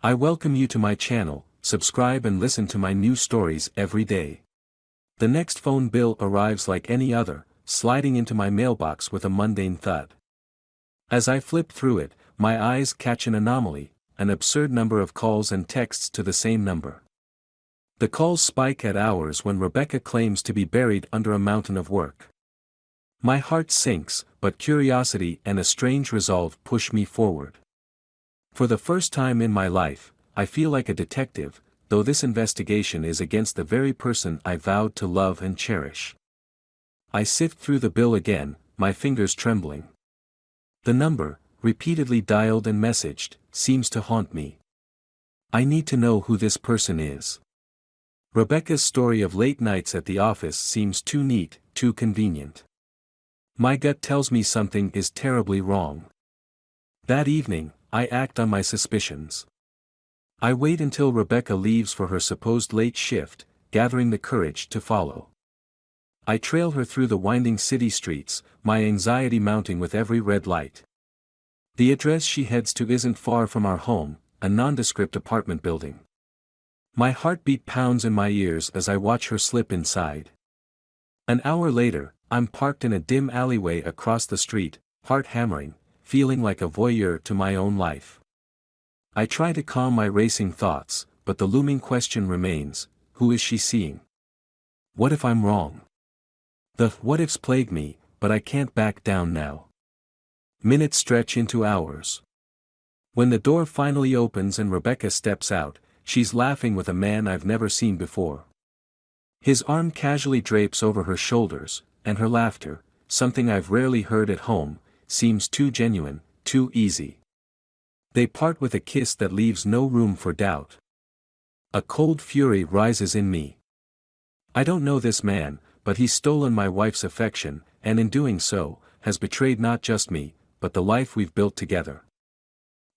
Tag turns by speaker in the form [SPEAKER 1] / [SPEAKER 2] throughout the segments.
[SPEAKER 1] I welcome you to my channel. Subscribe and listen to my new stories every day. The next phone bill arrives like any other, sliding into my mailbox with a mundane thud. As I flip through it, my eyes catch an anomaly, an absurd number of calls and texts to the same number. The calls spike at hours when Rebecca claims to be buried under a mountain of work. My heart sinks, but curiosity and a strange resolve push me forward. For the first time in my life, I feel like a detective, though this investigation is against the very person I vowed to love and cherish. I sift through the bill again, my fingers trembling. The number, repeatedly dialed and messaged, seems to haunt me. I need to know who this person is. Rebecca's story of late nights at the office seems too neat, too convenient. My gut tells me something is terribly wrong. That evening, I act on my suspicions. I wait until Rebecca leaves for her supposed late shift, gathering the courage to follow. I trail her through the winding city streets, my anxiety mounting with every red light. The address she heads to isn't far from our home, a nondescript apartment building. My heartbeat pounds in my ears as I watch her slip inside. An hour later, I'm parked in a dim alleyway across the street, heart hammering, feeling like a voyeur to my own life. I try to calm my racing thoughts, but the looming question remains: who is she seeing? What if I'm wrong? The what-ifs plague me, but I can't back down now. Minutes stretch into hours. When the door finally opens and Rebecca steps out, she's laughing with a man I've never seen before. His arm casually drapes over her shoulders, and her laughter, something I've rarely heard at home, seems too genuine, too easy. They part with a kiss that leaves no room for doubt. A cold fury rises in me. I don't know this man, but he's stolen my wife's affection, and in doing so, has betrayed not just me, but the life we've built together.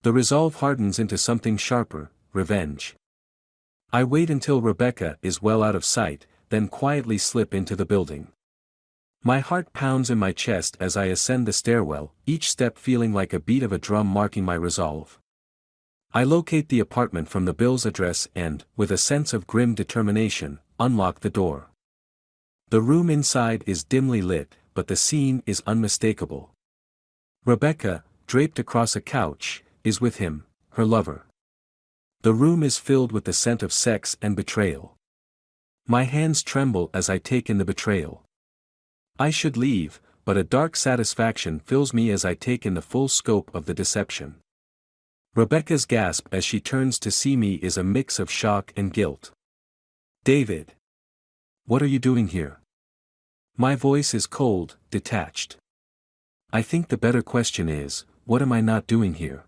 [SPEAKER 1] The resolve hardens into something sharper: revenge. I wait until Rebecca is well out of sight, then quietly slip into the building. My heart pounds in my chest as I ascend the stairwell, each step feeling like a beat of a drum marking my resolve. I locate the apartment from the bill's address and, with a sense of grim determination, unlock the door. The room inside is dimly lit, but the scene is unmistakable. Rebecca, draped across a couch, is with him, her lover. The room is filled with the scent of sex and betrayal. My hands tremble as I take in the betrayal. I should leave, but a dark satisfaction fills me as I take in the full scope of the deception. Rebecca's gasp as she turns to see me is a mix of shock and guilt. "David! What are you doing here?" My voice is cold, detached. I think the better question is, what am I not doing here?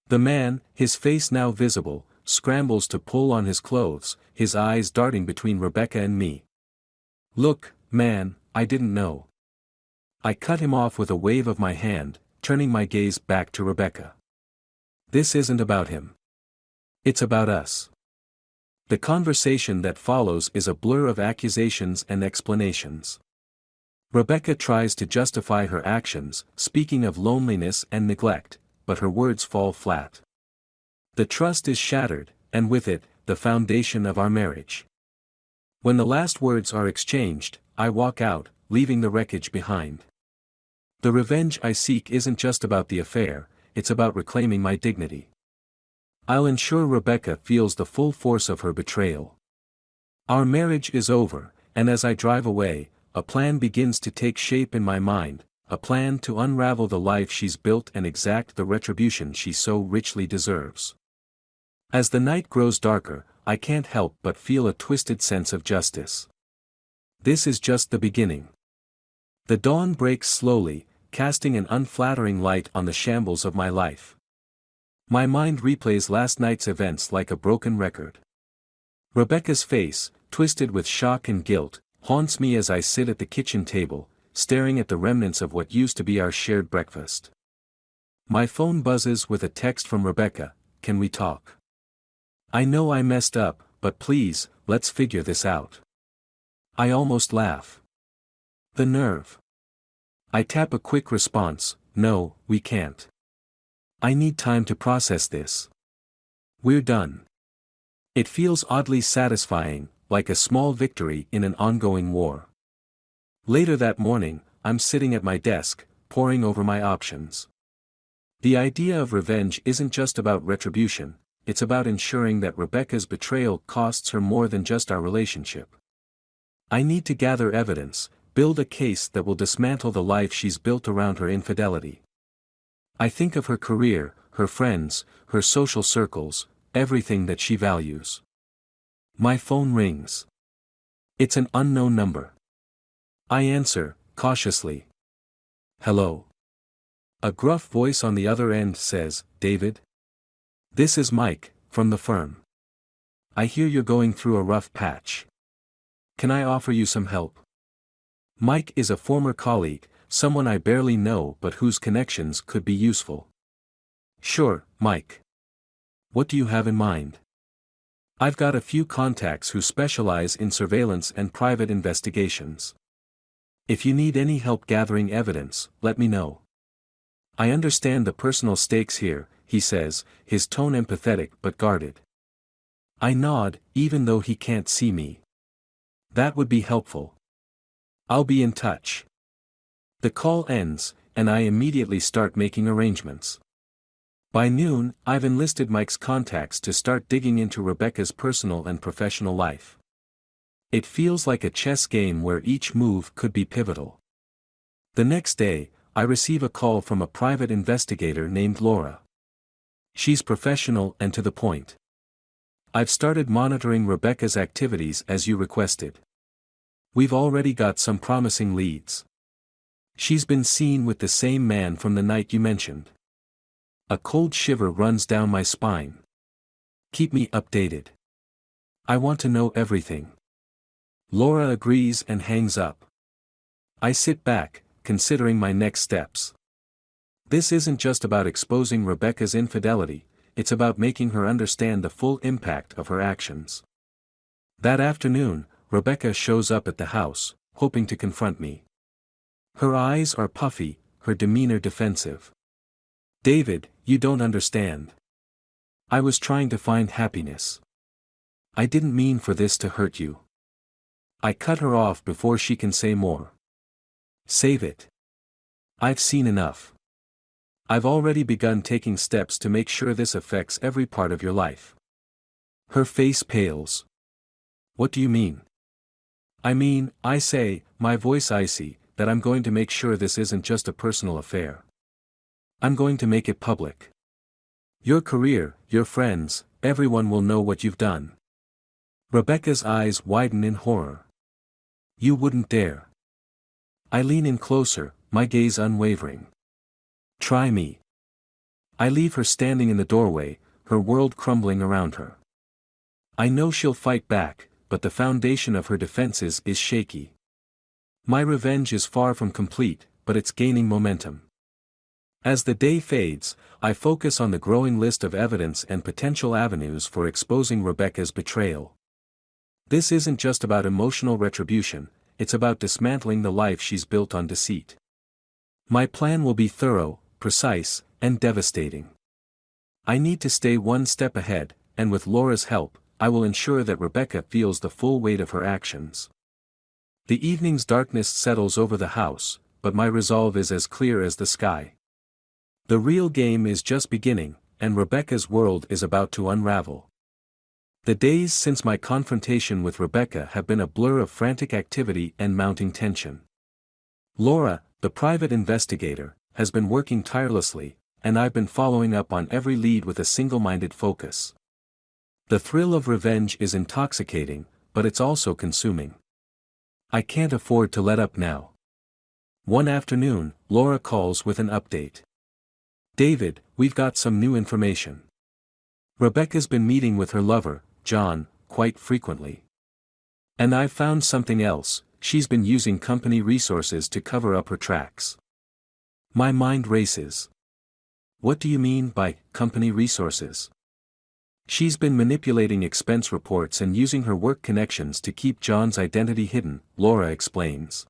[SPEAKER 1] The man, his face now visible, scrambles to pull on his clothes, his eyes darting between Rebecca and me. "Look, man, I didn't know." I cut him off with a wave of my hand, turning my gaze back to Rebecca. "This isn't about him. It's about us." The conversation that follows is a blur of accusations and explanations. Rebecca tries to justify her actions, speaking of loneliness and neglect, but her words fall flat. The trust is shattered, and with it, the foundation of our marriage. When the last words are exchanged, I walk out, leaving the wreckage behind. The revenge I seek isn't just about the affair, it's about reclaiming my dignity. I'll ensure Rebecca feels the full force of her betrayal. Our marriage is over, and as I drive away, a plan begins to take shape in my mind, a plan to unravel the life she's built and exact the retribution she so richly deserves. As the night grows darker, I can't help but feel a twisted sense of justice. This is just the beginning. The dawn breaks slowly, casting an unflattering light on the shambles of my life. My mind replays last night's events like a broken record. Rebecca's face, twisted with shock and guilt, haunts me as I sit at the kitchen table, staring at the remnants of what used to be our shared breakfast. My phone buzzes with a text from Rebecca: "Can we talk? I know I messed up, but please, let's figure this out." I almost laugh. The nerve. I tap a quick response: "No, we can't. I need time to process this." We're done. It feels oddly satisfying, like a small victory in an ongoing war. Later that morning, I'm sitting at my desk, poring over my options. The idea of revenge isn't just about retribution, it's about ensuring that Rebecca's betrayal costs her more than just our relationship. I need to gather evidence, build a case that will dismantle the life she's built around her infidelity. I think of her career, her friends, her social circles, everything that she values. My phone rings. It's an unknown number. I answer, cautiously. Hello. A gruff voice on the other end says, David? This is Mike, from the firm. I hear you're going through a rough patch. Can I offer you some help? Mike is a former colleague, someone I barely know but whose connections could be useful. Sure, Mike. What do you have in mind? I've got a few contacts who specialize in surveillance and private investigations. If you need any help gathering evidence, let me know. I understand the personal stakes here, he says, his tone empathetic but guarded. I nod, even though he can't see me. That would be helpful. I'll be in touch. The call ends, and I immediately start making arrangements. By noon, I've enlisted Mike's contacts to start digging into Rebecca's personal and professional life. It feels like a chess game where each move could be pivotal. The next day, I receive a call from a private investigator named Laura. She's professional and to the point. I've started monitoring Rebecca's activities as you requested. We've already got some promising leads. She's been seen with the same man from the night you mentioned. A cold shiver runs down my spine. Keep me updated. I want to know everything. Laura agrees and hangs up. I sit back, considering my next steps. This isn't just about exposing Rebecca's infidelity, it's about making her understand the full impact of her actions. That afternoon, Rebecca shows up at the house, hoping to confront me. Her eyes are puffy, her demeanor defensive. David, you don't understand. I was trying to find happiness. I didn't mean for this to hurt you. I cut her off before she can say more. Save it. I've seen enough. I've already begun taking steps to make sure this affects every part of your life. Her face pales. What do you mean? I say, my voice icy, that I'm going to make sure this isn't just a personal affair. I'm going to make it public. Your career, your friends, everyone will know what you've done. Rebecca's eyes widen in horror. You wouldn't dare. I lean in closer, my gaze unwavering. Try me. I leave her standing in the doorway, her world crumbling around her. I know she'll fight back, but the foundation of her defenses is shaky. My revenge is far from complete, but it's gaining momentum. As the day fades, I focus on the growing list of evidence and potential avenues for exposing Rebecca's betrayal. This isn't just about emotional retribution, it's about dismantling the life she's built on deceit. My plan will be thorough, precise, and devastating. I need to stay one step ahead, and with Laura's help, I will ensure that Rebecca feels the full weight of her actions. The evening's darkness settles over the house, but my resolve is as clear as the sky. The real game is just beginning, and Rebecca's world is about to unravel. The days since my confrontation with Rebecca have been a blur of frantic activity and mounting tension. Laura, the private investigator, has been working tirelessly, and I've been following up on every lead with a single-minded focus. The thrill of revenge is intoxicating, but it's also consuming. I can't afford to let up now. One afternoon, Laura calls with an update. David, we've got some new information. Rebecca's been meeting with her lover, John, quite frequently. And I've found something else, she's been using company resources to cover up her tracks. My mind races. What do you mean by company resources? She's been manipulating expense reports and using her work connections to keep John's identity hidden, Laura explains.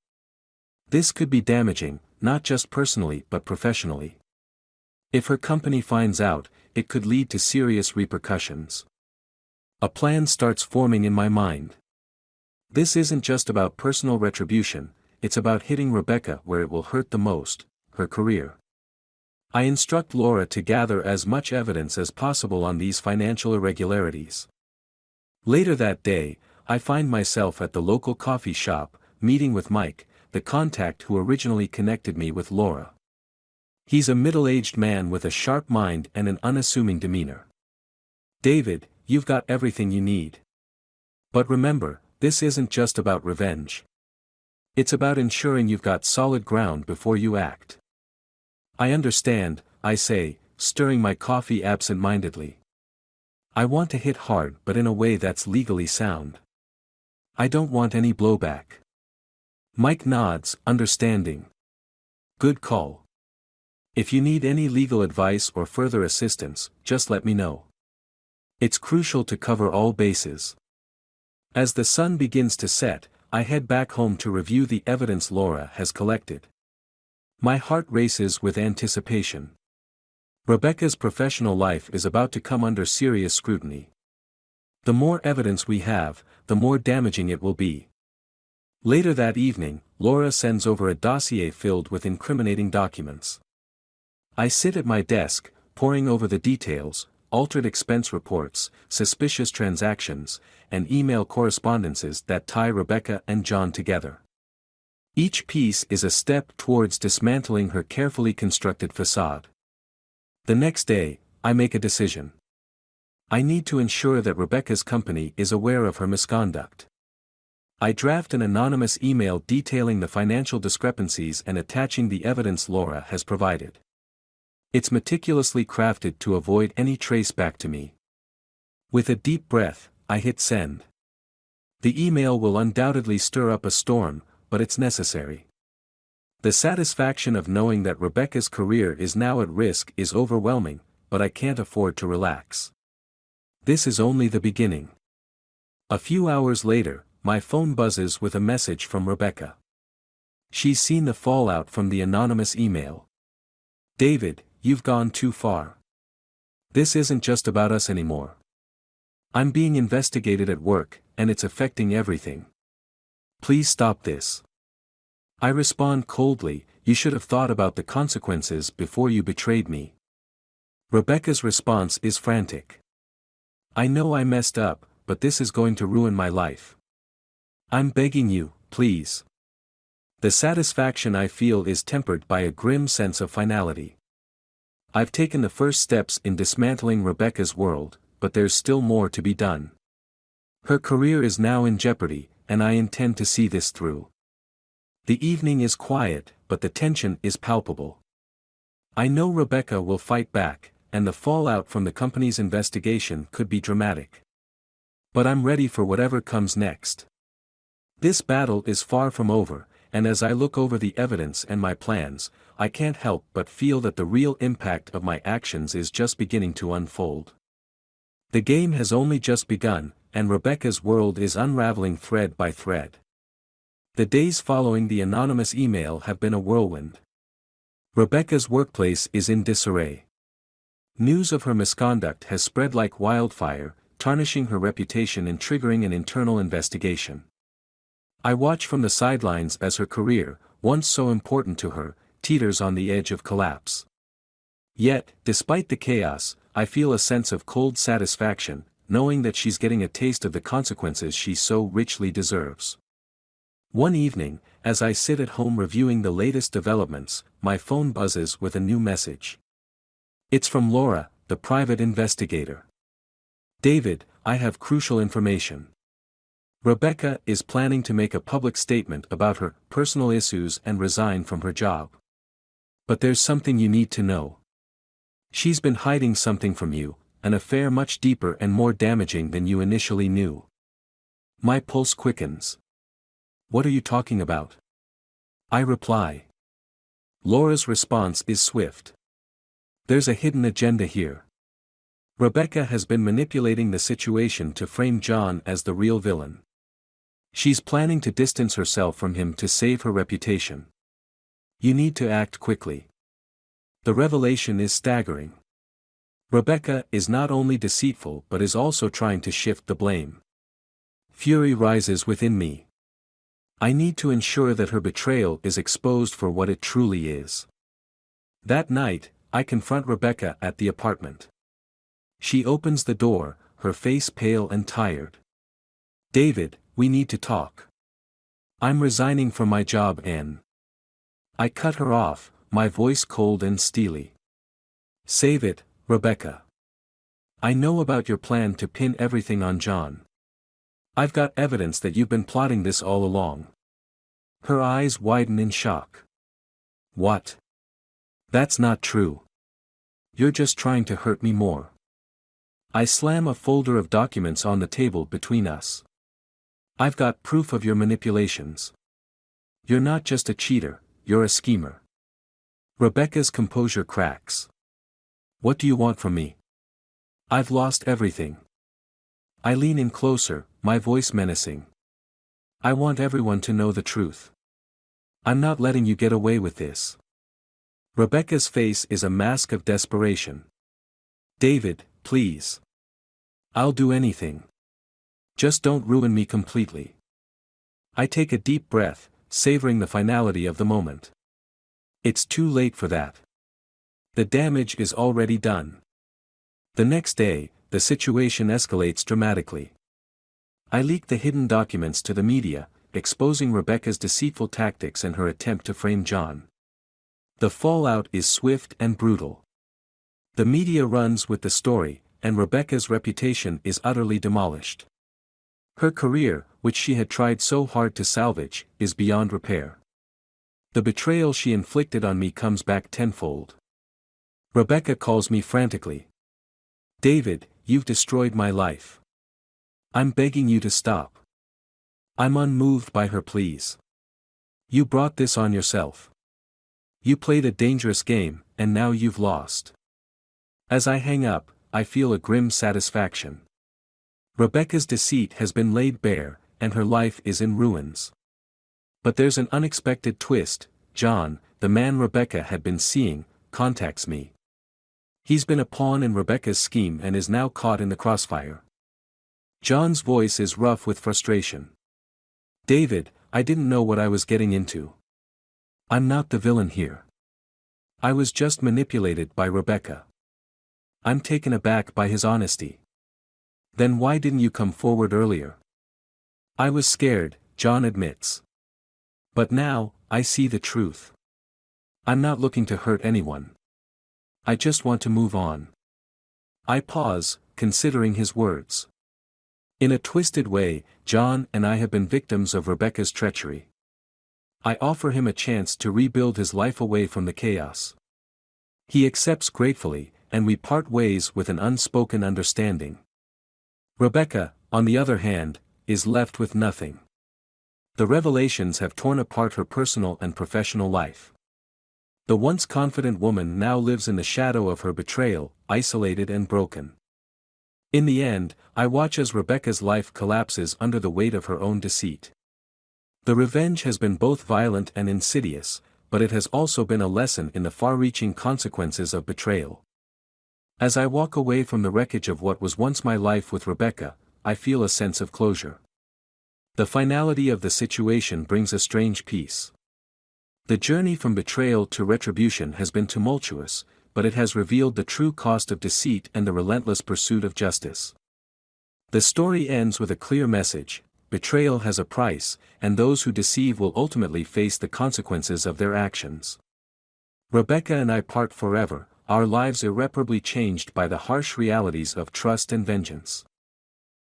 [SPEAKER 1] This could be damaging, not just personally but professionally. If her company finds out, it could lead to serious repercussions. A plan starts forming in my mind. This isn't just about personal retribution, it's about hitting Rebecca where it will hurt the most, her career. I instruct Laura to gather as much evidence as possible on these financial irregularities. Later that day, I find myself at the local coffee shop, meeting with Mike, the contact who originally connected me with Laura. He's a middle-aged man with a sharp mind and an unassuming demeanor. "David, you've got everything you need. But remember, this isn't just about revenge. It's about ensuring you've got solid ground before you act." "I understand," I say, stirring my coffee absent-mindedly. "I want to hit hard but in a way that's legally sound. I don't want any blowback." Mike nods, understanding. "Good call. If you need any legal advice or further assistance, just let me know. It's crucial to cover all bases." As the sun begins to set, I head back home to review the evidence Laura has collected. My heart races with anticipation. Rebecca's professional life is about to come under serious scrutiny. The more evidence we have, the more damaging it will be. Later that evening, Laura sends over a dossier filled with incriminating documents. I sit at my desk, poring over the details, altered expense reports, suspicious transactions, and email correspondences that tie Rebecca and John together. Each piece is a step towards dismantling her carefully constructed facade. The next day, I make a decision. I need to ensure that Rebecca's company is aware of her misconduct. I draft an anonymous email detailing the financial discrepancies and attaching the evidence Laura has provided. It's meticulously crafted to avoid any trace back to me. With a deep breath, I hit send. The email will undoubtedly stir up a storm, but it's necessary. The satisfaction of knowing that Rebecca's career is now at risk is overwhelming, but I can't afford to relax. This is only the beginning. A few hours later, my phone buzzes with a message from Rebecca. She's seen the fallout from the anonymous email. "David, you've gone too far. This isn't just about us anymore. I'm being investigated at work, and it's affecting everything. Please stop this." I respond coldly, "You should have thought about the consequences before you betrayed me." Rebecca's response is frantic. "I know I messed up, but this is going to ruin my life. I'm begging you, please." The satisfaction I feel is tempered by a grim sense of finality. I've taken the first steps in dismantling Rebecca's world, but there's still more to be done. Her career is now in jeopardy, and I intend to see this through. The evening is quiet, but the tension is palpable. I know Rebecca will fight back, and the fallout from the company's investigation could be dramatic. But I'm ready for whatever comes next. This battle is far from over, and as I look over the evidence and my plans, I can't help but feel that the real impact of my actions is just beginning to unfold. The game has only just begun, and Rebecca's world is unraveling thread by thread. The days following the anonymous email have been a whirlwind. Rebecca's workplace is in disarray. News of her misconduct has spread like wildfire, tarnishing her reputation and triggering an internal investigation. I watch from the sidelines as her career, once so important to her, teeters on the edge of collapse. Yet, despite the chaos, I feel a sense of cold satisfaction, knowing that she's getting a taste of the consequences she so richly deserves. One evening, as I sit at home reviewing the latest developments, my phone buzzes with a new message. It's from Laura, the private investigator. "David, I have crucial information. Rebecca is planning to make a public statement about her personal issues and resign from her job. But there's something you need to know. She's been hiding something from you, an affair much deeper and more damaging than you initially knew." My pulse quickens. "What are you talking about?" I reply. Laura's response is swift. "There's a hidden agenda here. Rebecca has been manipulating the situation to frame John as the real villain. She's planning to distance herself from him to save her reputation. You need to act quickly." The revelation is staggering. Rebecca is not only deceitful but is also trying to shift the blame. Fury rises within me. I need to ensure that her betrayal is exposed for what it truly is. That night, I confront Rebecca at the apartment. She opens the door, her face pale and tired. "David, we need to talk. I'm resigning from my job and..." I cut her off, my voice cold and steely. "Save it, Rebecca. I know about your plan to pin everything on John. I've got evidence that you've been plotting this all along." Her eyes widen in shock. "What? That's not true. You're just trying to hurt me more." I slam a folder of documents on the table between us. "I've got proof of your manipulations. You're not just a cheater, you're a schemer." Rebecca's composure cracks. "What do you want from me? I've lost everything." I lean in closer, my voice menacing. "I want everyone to know the truth. I'm not letting you get away with this." Rebecca's face is a mask of desperation. "David, please. I'll do anything. Just don't ruin me completely." I take a deep breath, savoring the finality of the moment. It's too late for that. The damage is already done. The next day, the situation escalates dramatically. I leak the hidden documents to the media, exposing Rebecca's deceitful tactics and her attempt to frame John. The fallout is swift and brutal. The media runs with the story, and Rebecca's reputation is utterly demolished. Her career, which she had tried so hard to salvage, is beyond repair. The betrayal she inflicted on me comes back tenfold. Rebecca calls me frantically. "David, you've destroyed my life. I'm begging you to stop." I'm unmoved by her pleas. "You brought this on yourself. You played a dangerous game, and now you've lost." As I hang up, I feel a grim satisfaction. Rebecca's deceit has been laid bare, and her life is in ruins. But there's an unexpected twist. John, the man Rebecca had been seeing, contacts me. He's been a pawn in Rebecca's scheme and is now caught in the crossfire. John's voice is rough with frustration. "David, I didn't know what I was getting into. I'm not the villain here. I was just manipulated by Rebecca." I'm taken aback by his honesty. "Then why didn't you come forward earlier?" "I was scared," John admits. "But now, I see the truth. I'm not looking to hurt anyone. I just want to move on." I pause, considering his words. In a twisted way, John and I have been victims of Rebecca's treachery. I offer him a chance to rebuild his life away from the chaos. He accepts gratefully, and we part ways with an unspoken understanding. Rebecca, on the other hand, is left with nothing. The revelations have torn apart her personal and professional life. The once confident woman now lives in the shadow of her betrayal, isolated and broken. In the end, I watch as Rebecca's life collapses under the weight of her own deceit. The revenge has been both violent and insidious, but it has also been a lesson in the far-reaching consequences of betrayal. As I walk away from the wreckage of what was once my life with Rebecca, I feel a sense of closure. The finality of the situation brings a strange peace. The journey from betrayal to retribution has been tumultuous, but it has revealed the true cost of deceit and the relentless pursuit of justice. The story ends with a clear message: betrayal has a price, and those who deceive will ultimately face the consequences of their actions. Rebecca and I part forever, our lives irreparably changed by the harsh realities of trust and vengeance.